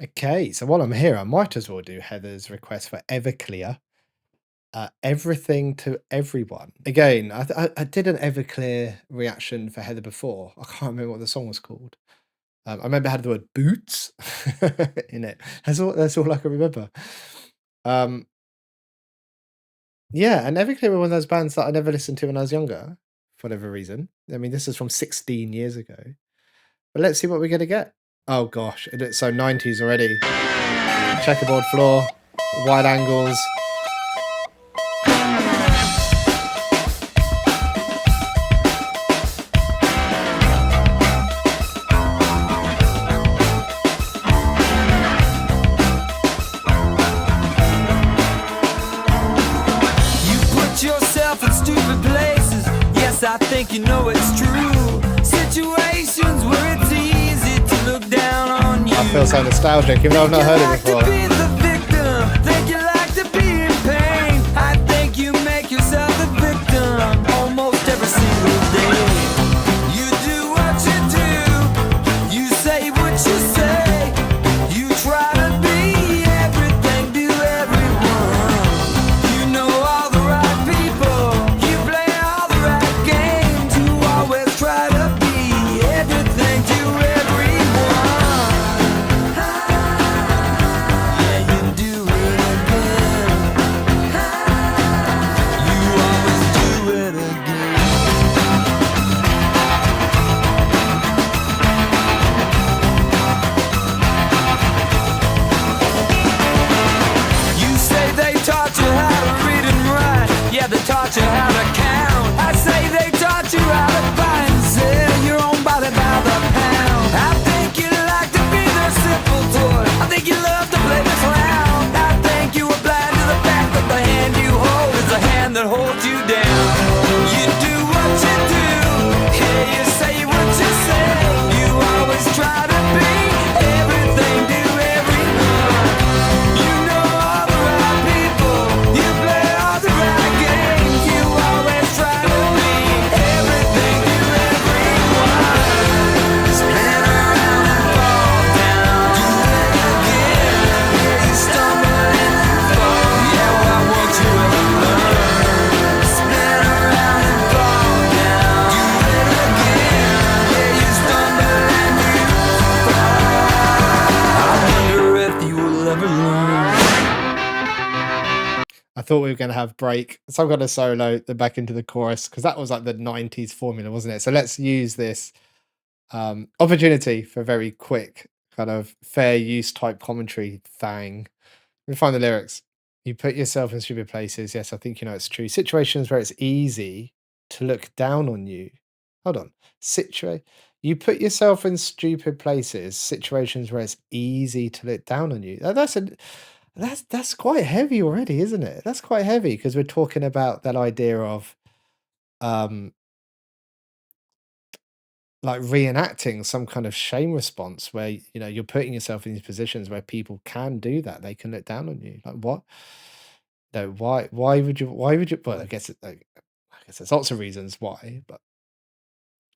Okay, so while I'm here, I might as well do Heather's request for Everclear. Everything to everyone. Again, I did an Everclear reaction for Heather before. I can't remember what the song was called. I remember it had the word boots in it. That's all I can remember. Um, yeah, and Everclear were one of those bands that I never listened to when I was younger, for whatever reason. I mean, this is from 16 years ago. But let's see what we're gonna get. Oh gosh, it's so 90s already. Checkerboard floor, wide angles. Yourself in stupid places. Yes, I think you know it's true. Situations where it's easy to look down on you. I feel so nostalgic, even though I've not heard it before. Think you like to be the victim. Think you like to be in pain. I think you make yourself the victim almost every single day. You do what you do. You say what you say. You try to be everything to everyone. You know all the right people. You play all the right games. You always try to be everything to everyone. Yeah, you do it again. You always do it again. You say they taught you how to read and write. Yeah, they taught you how to count. I say they taught you how to buy and sell your own body by the pound. I think you like to be their simple toy. I think you love to play the clown. I think you are blind to the fact that the hand you hold is the hand that holds you down. You do what you do. Yeah, you say what you say. You always try to be everything to everyone. You know all the right people. You play all the right games. You always try to be everything to everyone. Spin around and fall down. Do it again. Yeah, you stumble and you fall. Yeah, well, I want you to learn. Spin around and fall down. Do it again. Yeah, you stumble and you fall. I wonder if you will ever learn. I thought we were going to have break, some kind of solo, then back into the chorus, because that was like the 90s formula, wasn't it? So let's use this opportunity for a very quick kind of fair use type commentary thing. Let me find the lyrics. You put yourself in stupid places. Yes, I think you know it's true. Situations where it's easy to look down on you. Hold on. You put yourself in stupid places, situations where it's easy to look down on you. That's quite heavy already, isn't it? That's quite heavy because we're talking about that idea of um like reenacting some kind of shame response where you're putting yourself in these positions where people can do that. They can look down on you. Like what? No, why would you well, I guess there's lots of reasons why, but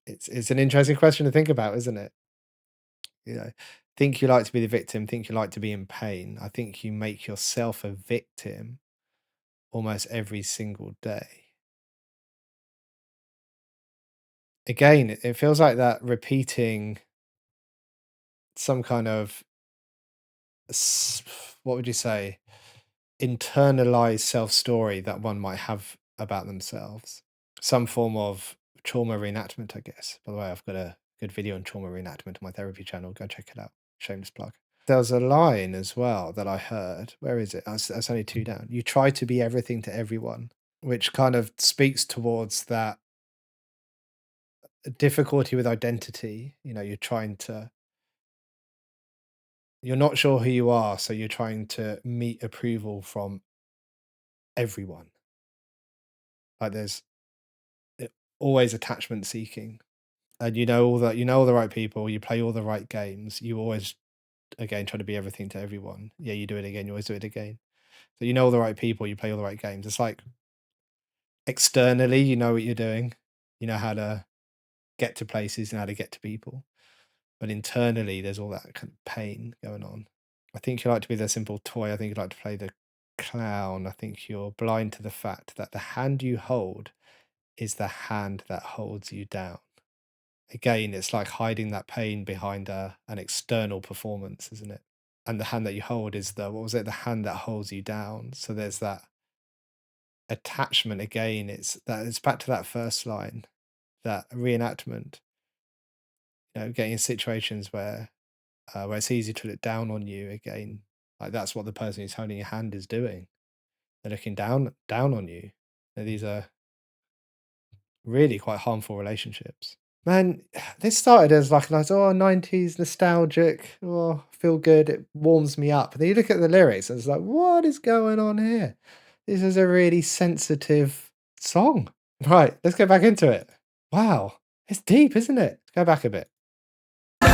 it's an interesting question to think about, isn't it? You know, think you like to be the victim, think you like to be in pain. I think you make yourself a victim almost every single day. Again, it feels like that repeating some kind of what would you say, internalized self story that one might have about themselves. Some form of trauma reenactment, I guess. By the way, I've got a good video on trauma reenactment on my therapy channel. Go check it out. Shameless plug. There was a line as well that I heard. Where is it? That's only two down. You try to be everything to everyone, which kind of speaks towards that difficulty with identity. You're not sure who you are, so you're trying to meet approval from everyone. Like there's always attachment seeking, and you know all the right people. You play all the right games. You always again try to be everything to everyone. Yeah, you do it again. You always do it again. So you know all the right people. You play all the right games. It's like externally, you know what you're doing. You know how to get to places and how to get to people, but internally, there's all that kind of pain going on. I think you like to be the simple toy. I think you like to play the clown. I think you're blind to the fact that the hand you hold is the hand that holds you down. Again, it's like hiding that pain behind an external performance, isn't it? And the hand that you hold is the, what was it? The hand that holds you down. So there's that attachment again. It's back to that first line, that reenactment, getting in situations where it's easy to look down on you again. Like that's what the person who's holding your hand is doing. They're looking down on you. And these are really quite harmful relationships. Man, this started as like a nice, 90s nostalgic, feel good, it warms me up. And then you look at the lyrics and it's like, what is going on here? This is a really sensitive song. Right, let's get back into it. Wow, it's deep, isn't it? Let's go back a bit. I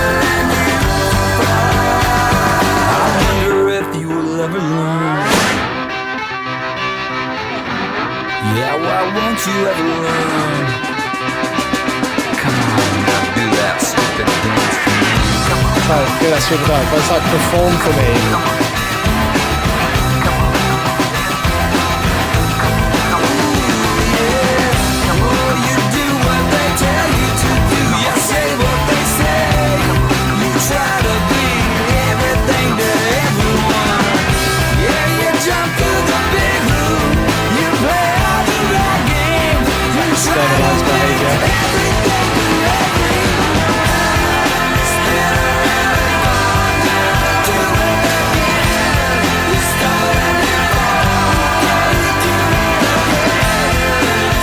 wonder if you will ever learn. Yeah, why won't you ever learn? Come on, now do that stupid dance for me. Come on, Try to do that stupid dance, but it's like perform for me. you do what they tell you to do. You say what they say. You try to be everything to everyone. Yeah, you jump through the big hoop. You play all the right games. You try to Standardized be behavior. everything to everyone. Spin around and fall down. Do it again. You start and you fall. Yeah, you do it again.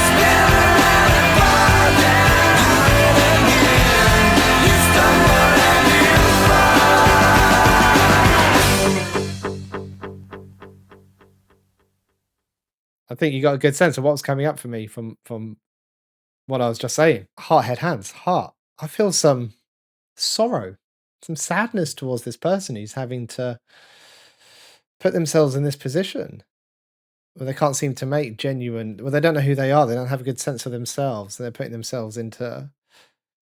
Spin around and fall down. Do it again. You stumble and you I think you got a good sense of what's coming up for me from what I was just saying. Heart, head, hands, heart. I feel some sorrow, some sadness towards this person who's having to put themselves in this position where they can't seem to make genuine, well, they don't know who they are. They don't have a good sense of themselves. They're putting themselves into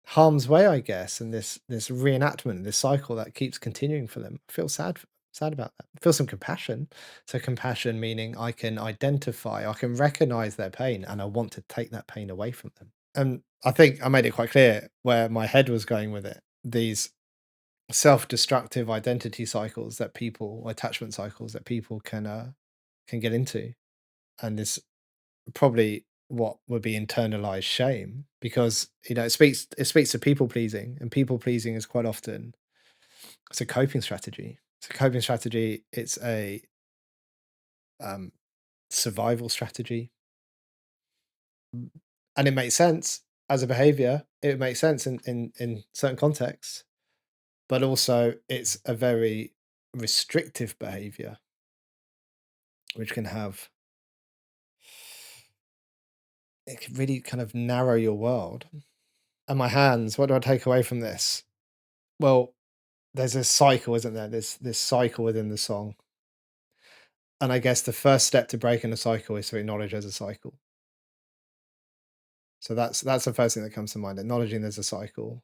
harm's way, I guess, and this reenactment, this cycle that keeps continuing for them. I feel sad about that. I feel some compassion. So compassion meaning I can identify, I can recognize their pain, and I want to take that pain away from them. And I think I made it quite clear where my head was going with it. These self-destructive identity cycles that people, or attachment cycles that people can get into, and this probably what would be internalized shame, because it speaks to people pleasing, and people pleasing is quite often, it's a coping strategy. It's a coping strategy. It's a um, survival strategy, and it makes sense as a behavior. It makes sense in certain contexts, but also it's a very restrictive behavior, which can have, it can really kind of narrow your world. And my hands, what do I take away from this? Well, there's a cycle, isn't there? There's this cycle within the song. And I guess the first step to breaking a cycle is to acknowledge there's a cycle. So that's the first thing that comes to mind, acknowledging there's a cycle,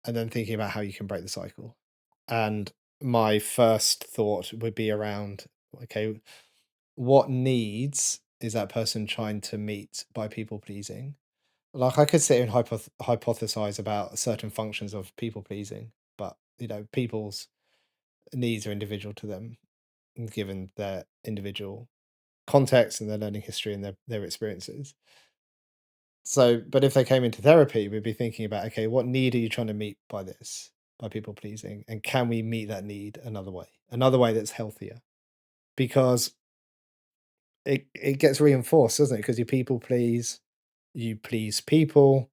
and then thinking about how you can break the cycle. And my first thought would be around, okay, what needs is that person trying to meet by people pleasing? Like I could sit and hypothesize about certain functions of people pleasing, but people's needs are individual to them, given their individual context and their learning history and their experiences. So, but if they came into therapy, we'd be thinking about, okay, what need are you trying to meet by this, by people pleasing? And can we meet that need another way that's healthier? Because it gets reinforced, doesn't it? Because you please people,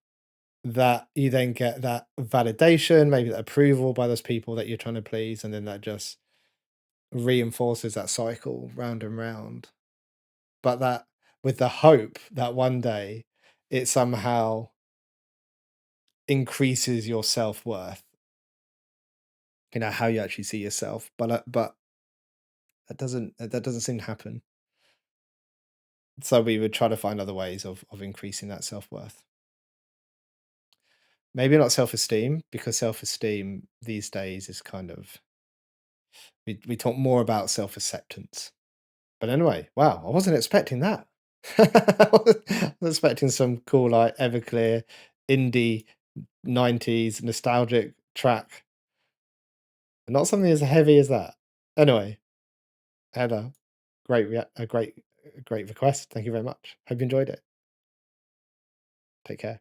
that you then get that validation, maybe that approval by those people that you're trying to please, and then that just reinforces that cycle round and round. But that, with the hope that one day it somehow increases your self-worth, how you actually see yourself. But that doesn't seem to happen. So we would try to find other ways of increasing that self-worth. Maybe not self-esteem, because self-esteem these days is kind of we talk more about self-acceptance. But anyway, wow, I wasn't expecting that. I was expecting some cool, like, Everclear indie 90s nostalgic track, not something as heavy as that. Anyway, I had a a great request. Thank you very much. Hope you enjoyed it. Take care.